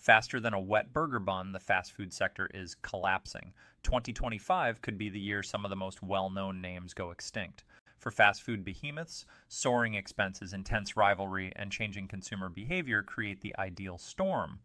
Faster than a wet burger bun, the fast food sector is collapsing. 2025 could be the year some of the most well-known names go extinct. For fast food behemoths, soaring expenses, intense rivalry, and changing consumer behavior create the ideal storm.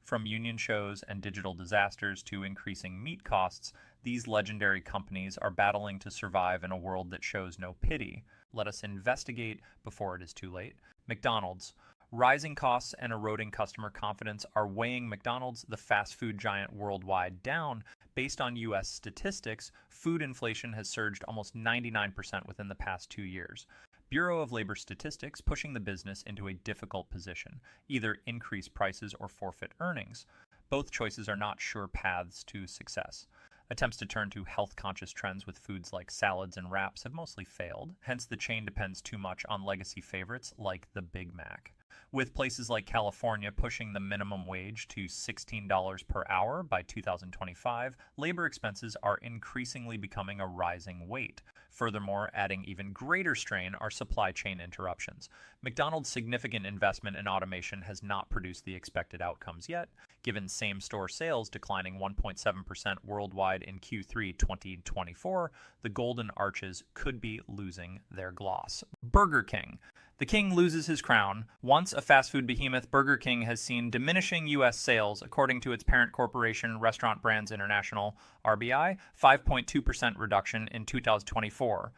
From union shows and digital disasters to increasing meat costs, these legendary companies are battling to survive in a world that shows no pity. Let us investigate before it is too late. McDonald's. Rising costs and eroding customer confidence are weighing McDonald's, the fast food giant worldwide, down. Based on U.S. statistics, food inflation has surged almost 99% within the past 2 years. Bureau of Labor Statistics pushing the business into a difficult position, either increase prices or forfeit earnings. Both choices are not sure paths to success. Attempts to turn to health-conscious trends with foods like salads and wraps have mostly failed, hence the chain depends too much on legacy favorites like the Big Mac. With places like California pushing the minimum wage to $16 per hour by 2025, labor expenses are increasingly becoming a rising weight. Furthermore, adding even greater strain are supply chain interruptions. McDonald's significant investment in automation has not produced the expected outcomes yet, given same-store sales declining 1.7% worldwide in Q3 2024, the golden arches could be losing their gloss. Burger King. The king loses his crown. Once a fast food behemoth, Burger King has seen diminishing U.S. sales, according to its parent corporation, Restaurant Brands International, RBI, 5.2% reduction in 2024.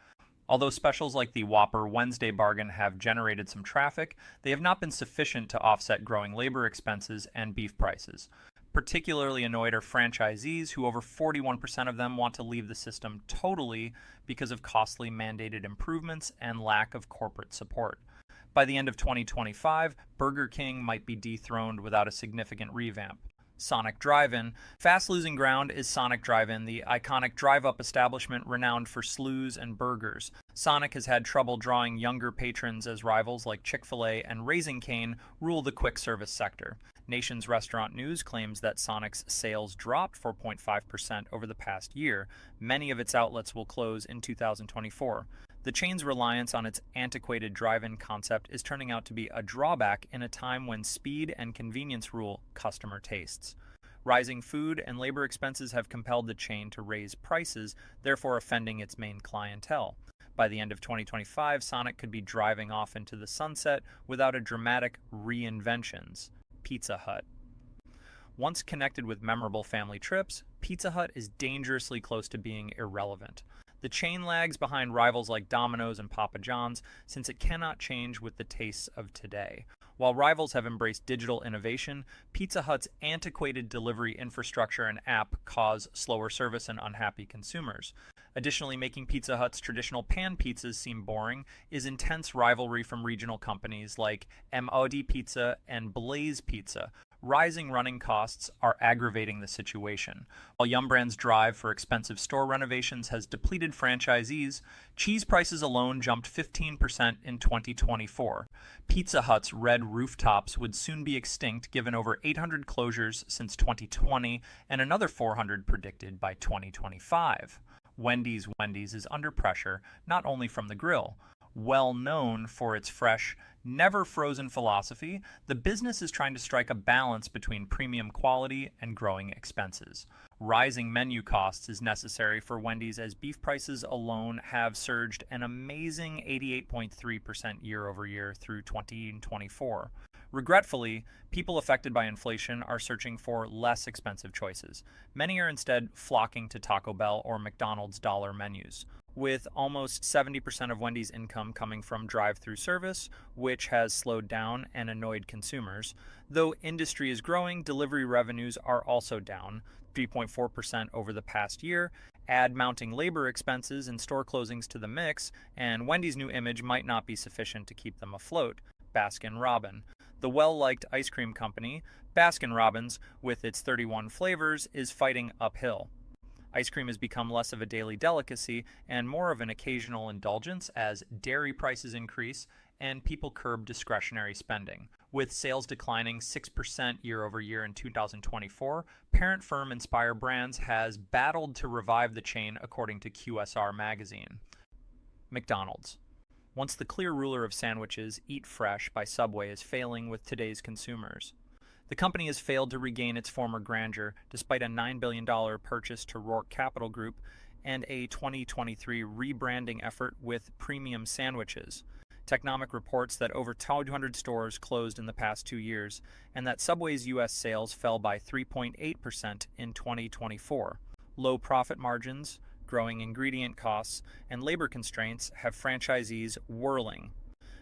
Although specials like the Whopper Wednesday bargain have generated some traffic, they have not been sufficient to offset growing labor expenses and beef prices. Particularly annoyed are franchisees, who over 41% of them want to leave the system totally because of costly mandated improvements and lack of corporate support. By the end of 2025, Burger King might be dethroned without a significant revamp. Sonic Drive-In. Fast losing ground is Sonic Drive-In, the iconic drive-up establishment renowned for slews and burgers. Sonic has had trouble drawing younger patrons as rivals like Chick-fil-A and Raising Cane rule the quick service sector. Nation's Restaurant News claims that Sonic's sales dropped 4.5% over the past year. Many of its outlets will close in 2024. The chain's reliance on its antiquated drive-in concept is turning out to be a drawback in a time when speed and convenience rule customer tastes. Rising food and labor expenses have compelled the chain to raise prices, therefore offending its main clientele. By the end of 2025, Sonic could be driving off into the sunset without a dramatic reinventions. Pizza Hut. Once connected with memorable family trips, Pizza Hut is dangerously close to being irrelevant. The chain lags behind rivals like Domino's and Papa John's since it cannot change with the tastes of today. While rivals have embraced digital innovation, Pizza Hut's antiquated delivery infrastructure and app cause slower service and unhappy consumers. Additionally, making Pizza Hut's traditional pan pizzas seem boring is intense rivalry from regional companies like MOD Pizza and Blaze Pizza. Rising running costs are aggravating the situation. While Yum Brand's drive for expensive store renovations has depleted franchisees, cheese prices alone jumped 15% in 2024. Pizza Hut's red rooftops would soon be extinct, given over 800 closures since 2020 and another 400 predicted by 2025. Wendy's is under pressure, not only from the grill. Well known for its fresh, never frozen philosophy, the business is trying to strike a balance between premium quality and growing expenses. Rising menu costs is necessary for Wendy's, as beef prices alone have surged an amazing 88.3% year over year through 2024. Regretfully, people affected by inflation are searching for less expensive choices. Many are instead flocking to Taco Bell or McDonald's dollar menus. With almost 70% of Wendy's income coming from drive-through service, which has slowed down and annoyed consumers. Though industry is growing, delivery revenues are also down 3.4% over the past year. Add mounting labor expenses and store closings to the mix, and Wendy's new image might not be sufficient to keep them afloat. Baskin-Robbins. The well-liked ice cream company, Baskin-Robbins, with its 31 flavors, is fighting uphill. Ice cream has become less of a daily delicacy and more of an occasional indulgence as dairy prices increase and people curb discretionary spending. With sales declining 6% year over year in 2024, parent firm Inspire Brands has battled to revive the chain, according to QSR magazine. McDonald's. Once the clear ruler of sandwiches, Eat Fresh by Subway is failing with today's consumers. The company has failed to regain its former grandeur despite a $9 billion purchase to Rourke Capital Group and a 2023 rebranding effort with premium sandwiches. Technomic reports that over 200 stores closed in the past 2 years, and that Subway's U.S. sales fell by 3.8% in 2024. Low profit margins, growing ingredient costs, and labor constraints have franchisees whirling.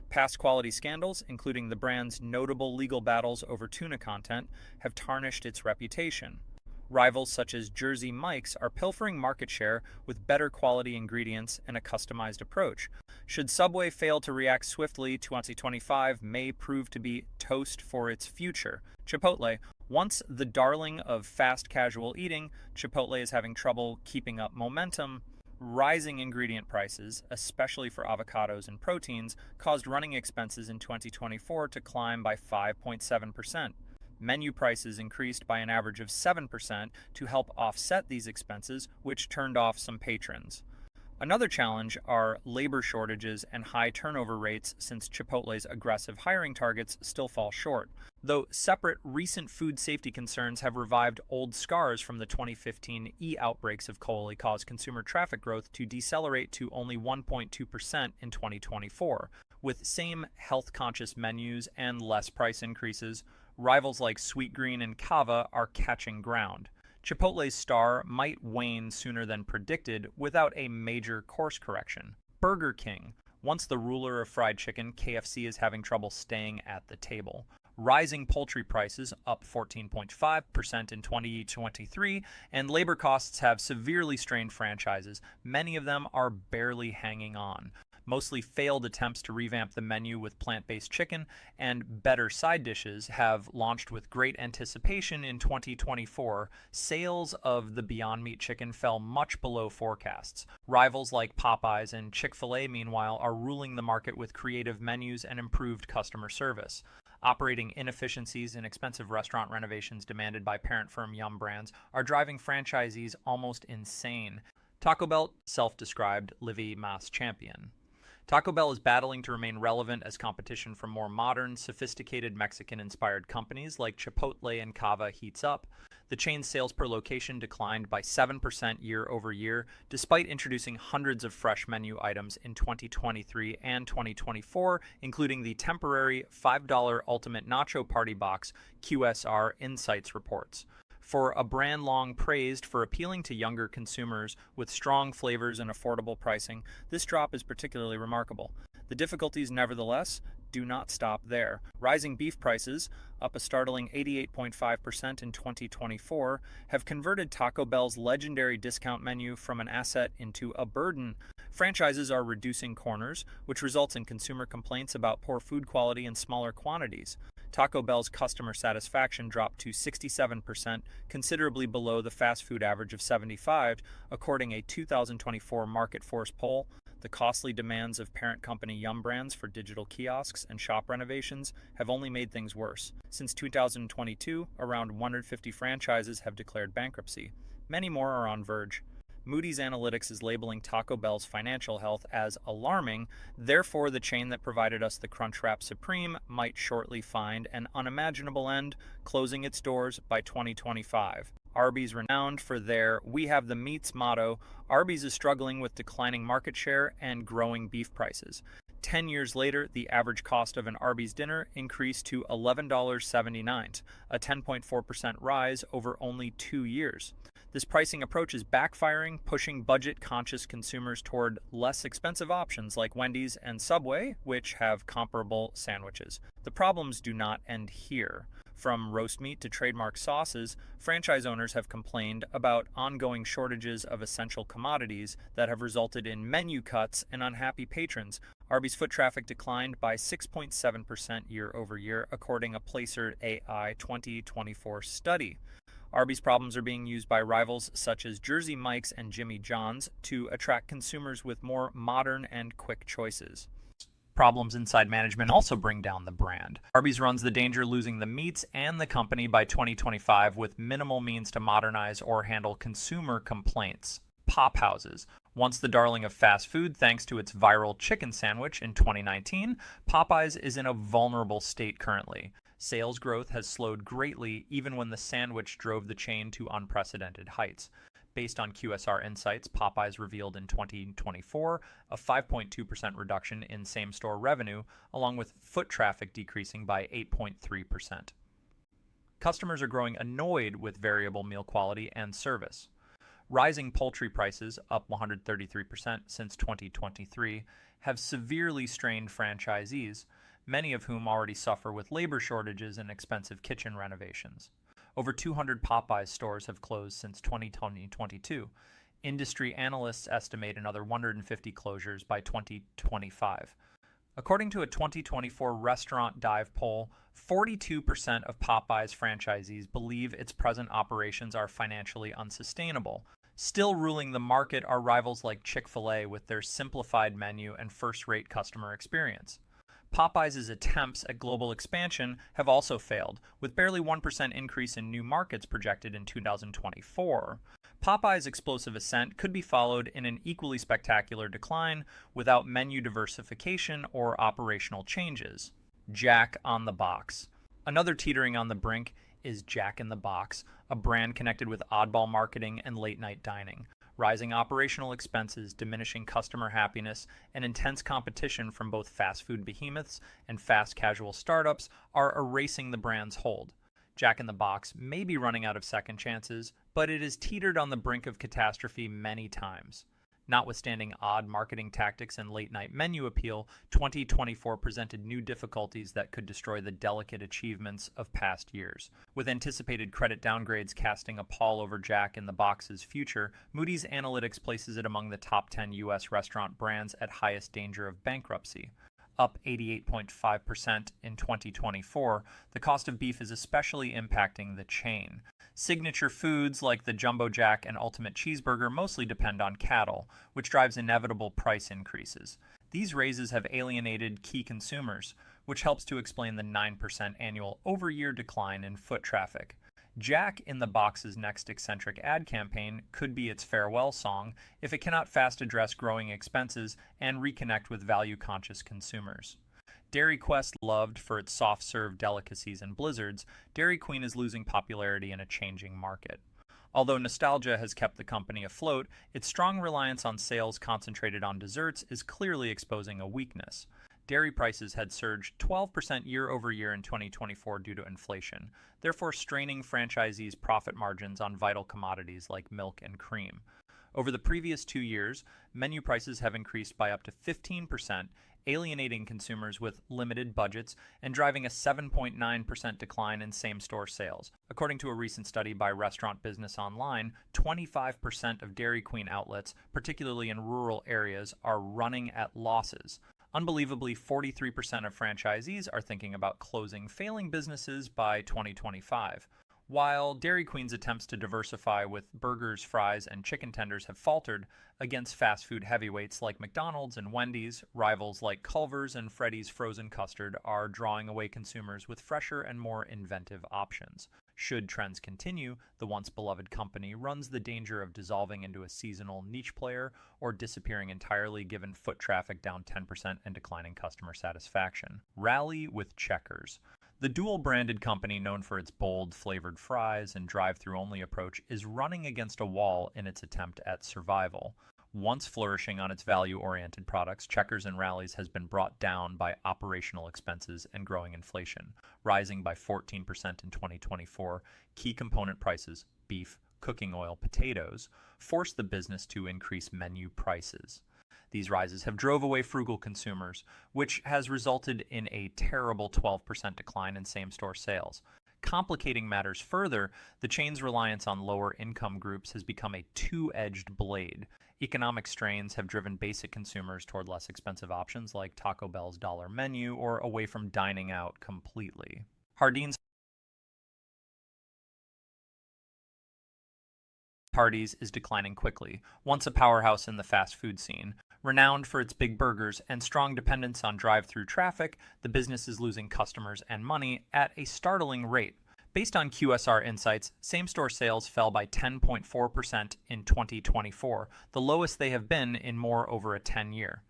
Past quality scandals, including the brand's notable legal battles over tuna content, have tarnished its reputation. Rivals such as Jersey Mike's are pilfering market share with better quality ingredients and a customized approach. Should Subway fail to react swiftly, 2025 may prove to be toast for its future. Chipotle. Once the darling of fast casual eating, Chipotle is having trouble keeping up momentum. Rising ingredient prices, especially for avocados and proteins, caused running expenses in 2024 to climb by 5.7%. Menu prices increased by an average of 7% to help offset these expenses, which turned off some patrons. Another challenge are labor shortages and high turnover rates, since Chipotle's aggressive hiring targets still fall short. Though separate recent food safety concerns have revived old scars from the 2015 outbreaks of coli, caused consumer traffic growth to decelerate to only 1.2% in 2024. With same health-conscious menus and less price increases, rivals like Sweetgreen and Cava are catching ground. Chipotle's star might wane sooner than predicted without a major course correction. Burger King. Once the ruler of fried chicken, KFC is having trouble staying at the table. Rising poultry prices, up 14.5% in 2023, and labor costs have severely strained franchises. Many of them are barely hanging on. Mostly failed attempts to revamp the menu with plant-based chicken and better side dishes have launched with great anticipation in 2024. Sales of the Beyond Meat chicken fell much below forecasts. Rivals like Popeyes and Chick-fil-A, meanwhile, are ruling the market with creative menus and improved customer service. Operating inefficiencies and expensive restaurant renovations demanded by parent firm Yum! Brands are driving franchisees almost insane. Taco Bell, self-described Livy Mas champion. Taco Bell is battling to remain relevant as competition from more modern, sophisticated Mexican-inspired companies like Chipotle and Cava heats up. The chain's sales per location declined by 7% year over year, despite introducing hundreds of fresh menu items in 2023 and 2024, including the temporary $5 Ultimate Nacho Party Box, QSR Insights reports. For a brand long praised for appealing to younger consumers with strong flavors and affordable pricing, this drop is particularly remarkable. The difficulties, nevertheless, do not stop there. Rising beef prices, up a startling 88.5% in 2024, have converted Taco Bell's legendary discount menu from an asset into a burden. Franchises are reducing corners, which results in consumer complaints about poor food quality and smaller quantities. Taco Bell's customer satisfaction dropped to 67%, considerably below the fast food average of 75%, according to a 2024 Market Force poll. The costly demands of parent company Yum! Brands for digital kiosks and shop renovations have only made things worse. Since 2022, around 150 franchises have declared bankruptcy. Many more are on verge. Moody's Analytics is labeling Taco Bell's financial health as alarming, therefore the chain that provided us the Crunchwrap Supreme might shortly find an unimaginable end, closing its doors by 2025. Arby's, renowned for their "We Have the Meats" motto, Arby's is struggling with declining market share and growing beef prices. 10 years later, the average cost of an Arby's dinner increased to $11.79, a 10.4% rise over only 2 years. This pricing approach is backfiring, pushing budget-conscious consumers toward less expensive options like Wendy's and Subway, which have comparable sandwiches. The problems do not end here. From roast meat to trademark sauces, franchise owners have complained about ongoing shortages of essential commodities that have resulted in menu cuts and unhappy patrons. Arby's foot traffic declined by 6.7% year over year, according to a Placer AI 2024 study. Arby's problems are being used by rivals such as Jersey Mike's and Jimmy John's to attract consumers with more modern and quick choices. Problems inside management also bring down the brand. Arby's runs the danger of losing the meats and the company by 2025 with minimal means to modernize or handle consumer complaints. Pop houses. Once the darling of fast food thanks to its viral chicken sandwich in 2019, Popeyes is in a vulnerable state currently. Sales growth has slowed greatly even when the sandwich drove the chain to unprecedented heights. Based on QSR insights, Popeyes revealed in 2024 a 5.2% reduction in same-store revenue, along with foot traffic decreasing by 8.3%. Customers are growing annoyed with variable meal quality and service. Rising poultry prices, up 133% since 2023, have severely strained franchisees, many of whom already suffer with labor shortages and expensive kitchen renovations. Over 200 Popeyes stores have closed since 2022. Industry analysts estimate another 150 closures by 2025. According to a 2024 Restaurant Dive poll, 42% of Popeyes franchisees believe its present operations are financially unsustainable. Still ruling the market are rivals like Chick-fil-A with their simplified menu and first-rate customer experience. Popeyes' attempts at global expansion have also failed, with barely 1% increase in new markets projected in 2024. Popeyes' explosive ascent could be followed in an equally spectacular decline without menu diversification or operational changes. Jack on the Box. Another teetering on the brink is Jack in the Box, a brand connected with oddball marketing and late-night dining. Rising operational expenses, diminishing customer happiness, and intense competition from both fast food behemoths and fast casual startups are erasing the brand's hold. Jack in the Box may be running out of second chances, but it has teetered on the brink of catastrophe many times. Notwithstanding odd marketing tactics and late-night menu appeal, 2024 presented new difficulties that could destroy the delicate achievements of past years. With anticipated credit downgrades casting a pall over Jack in the Box's future, Moody's Analytics places it among the top 10 U.S. restaurant brands at highest danger of bankruptcy. Up 88.5% in 2024, the cost of beef is especially impacting the chain. Signature foods like the Jumbo Jack and Ultimate Cheeseburger mostly depend on cattle, which drives inevitable price increases. These raises have alienated key consumers, which helps to explain the 9% annual over-year decline in foot traffic. Jack in the Box's next eccentric ad campaign could be its farewell song if it cannot fast address growing expenses and reconnect with value-conscious consumers. Dairy Quest, loved for its soft-serve delicacies and blizzards, Dairy Queen is losing popularity in a changing market. Although nostalgia has kept the company afloat, its strong reliance on sales concentrated on desserts is clearly exposing a weakness. Dairy prices had surged 12% year over year in 2024 due to inflation, therefore straining franchisees' profit margins on vital commodities like milk and cream. Over the previous 2 years, menu prices have increased by up to 15%, alienating consumers with limited budgets and driving a 7.9% decline in same-store sales. According to a recent study by Restaurant Business Online, 25% of Dairy Queen outlets, particularly in rural areas, are running at losses. Unbelievably, 43% of franchisees are thinking about closing failing businesses by 2025. While Dairy Queen's attempts to diversify with burgers, fries, and chicken tenders have faltered against fast food heavyweights like McDonald's and Wendy's, rivals like Culver's and Freddy's frozen custard are drawing away consumers with fresher and more inventive options. Should trends continue, the once beloved company runs the danger of dissolving into a seasonal niche player or disappearing entirely given foot traffic down 10% and declining customer satisfaction. Rally with Checkers. The dual-branded company, known for its bold, flavored fries and drive-thru only approach, is running against a wall in its attempt at survival. Once flourishing on its value-oriented products, Checkers and Rally's has been brought down by operational expenses and growing inflation. Rising by 14% in 2024, key component prices, beef, cooking oil, potatoes, forced the business to increase menu prices. These rises have drove away frugal consumers, which has resulted in a terrible 12% decline in same-store sales. Complicating matters further, the chain's reliance on lower-income groups has become a two-edged blade. Economic strains have driven basic consumers toward less expensive options like Taco Bell's dollar menu or away from dining out completely. Hardee's is declining quickly, once a powerhouse in the fast food scene. Renowned for its big burgers and strong dependence on drive-through traffic, the business is losing customers and money at a startling rate. Based on QSR insights, same-store sales fell by 10.4% in 2024, the lowest they have been in over a 10-year.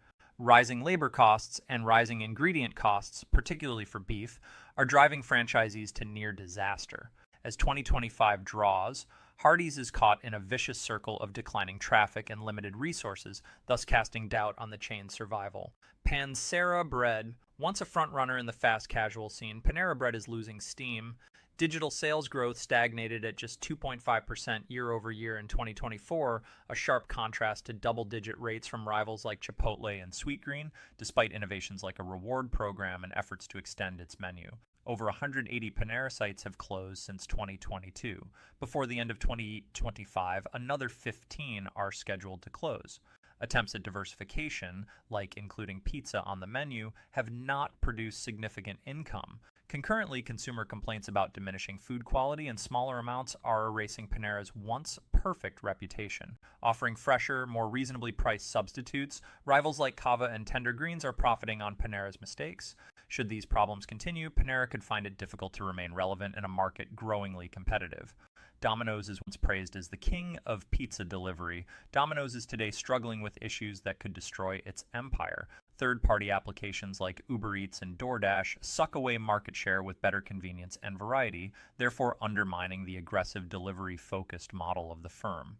Rising labor costs and rising ingredient costs, particularly for beef, are driving franchisees to near disaster. As 2025 draws, Hardee's is caught in a vicious circle of declining traffic and limited resources, thus casting doubt on the chain's survival. Panera Bread, once a frontrunner in the fast casual scene, Panera Bread is losing steam. Digital sales growth stagnated at just 2.5% year over year in 2024, a sharp contrast to double-digit rates from rivals like Chipotle and Sweetgreen, despite innovations like a reward program and efforts to extend its menu. Over 180 Panera sites have closed since 2022. Before the end of 2025, another 15 are scheduled to close. Attempts at diversification, like including pizza on the menu, have not produced significant income. Concurrently, consumer complaints about diminishing food quality and smaller amounts are erasing Panera's once perfect reputation. Offering fresher, more reasonably priced substitutes, rivals like Cava and Tender Greens are profiting on Panera's mistakes. Should these problems continue, Panera could find it difficult to remain relevant in a market growingly competitive. Domino's is once praised as the king of pizza delivery. Domino's is today struggling with issues that could destroy its empire. Third-party applications like Uber Eats and DoorDash suck away market share with better convenience and variety, therefore undermining the aggressive delivery-focused model of the firm.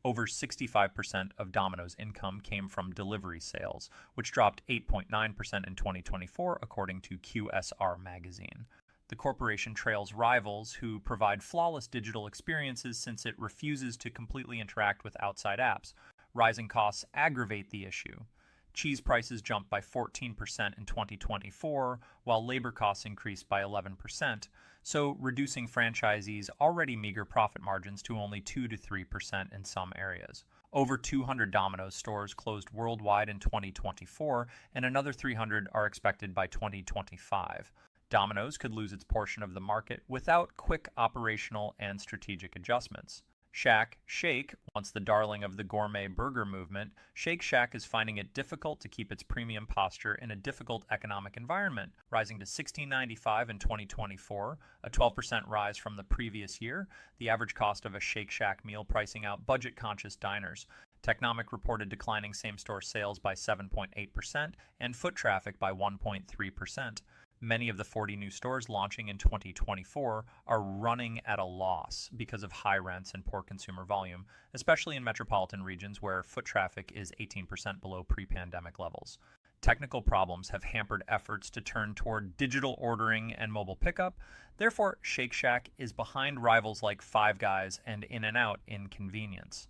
Over 65% of Domino's income came from delivery sales, which dropped 8.9% in 2024, according to QSR magazine. The corporation trails rivals who provide flawless digital experiences since it refuses to completely interact with outside apps. Rising costs aggravate the issue. Cheese prices jumped by 14% in 2024, while labor costs increased by 11%, so reducing franchisees' already meager profit margins to only 2 to 3% in some areas. Over 200 Domino's stores closed worldwide in 2024, and another 300 are expected by 2025. Domino's could lose its portion of the market without quick operational and strategic adjustments. Shake, once the darling of the gourmet burger movement, Shake Shack is finding it difficult to keep its premium posture in a difficult economic environment, rising to $16.95 in 2024, a 12% rise from the previous year, the average cost of a Shake Shack meal pricing out budget-conscious diners. Technomic reported declining same-store sales by 7.8% and foot traffic by 1.3%. Many of the 40 new stores launching in 2024 are running at a loss because of high rents and poor consumer volume, especially in metropolitan regions where foot traffic is 18% below pre-pandemic levels. Technical problems have hampered efforts to turn toward digital ordering and mobile pickup. Therefore, Shake Shack is behind rivals like Five Guys and In-N-Out in convenience.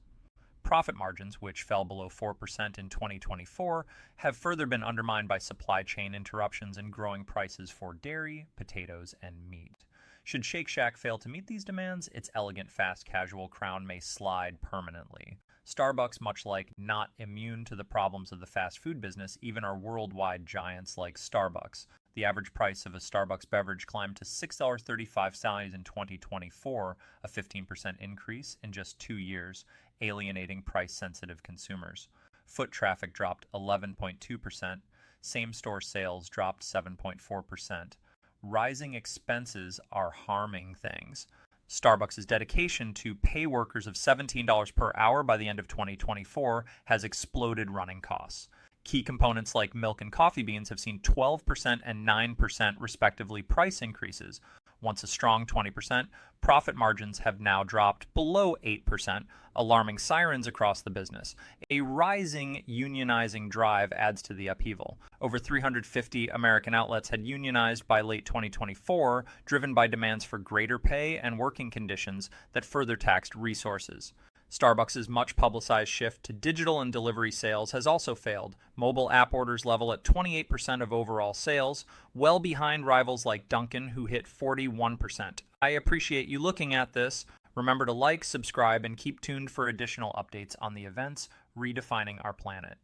Profit margins, which fell below 4% in 2024, have further been undermined by supply chain interruptions and growing prices for dairy, potatoes, and meat. Should Shake Shack fail to meet these demands, its elegant fast casual crown may slide permanently. Starbucks, much like not immune to the problems of the fast food business, even are worldwide giants like Starbucks. The average price of a Starbucks beverage climbed to $6.35 in 2024, a 15% increase in just 2 years, alienating price-sensitive consumers. Foot traffic dropped 11.2%. Same-store sales dropped 7.4%. Rising expenses are harming things. Starbucks' dedication to pay workers of $17 per hour by the end of 2024 has exploded running costs. Key components like milk and coffee beans have seen 12% and 9% respectively price increases. Once a strong 20%, profit margins have now dropped below 8%, alarming sirens across the business. A rising unionizing drive adds to the upheaval. Over 350 American outlets had unionized by late 2024, driven by demands for greater pay and working conditions that further taxed resources. Starbucks' much publicized shift to digital and delivery sales has also failed. Mobile app orders level at 28% of overall sales, well behind rivals like Dunkin', who hit 41%. I appreciate you looking at this. Remember to like, subscribe, and keep tuned for additional updates on the events redefining our planet.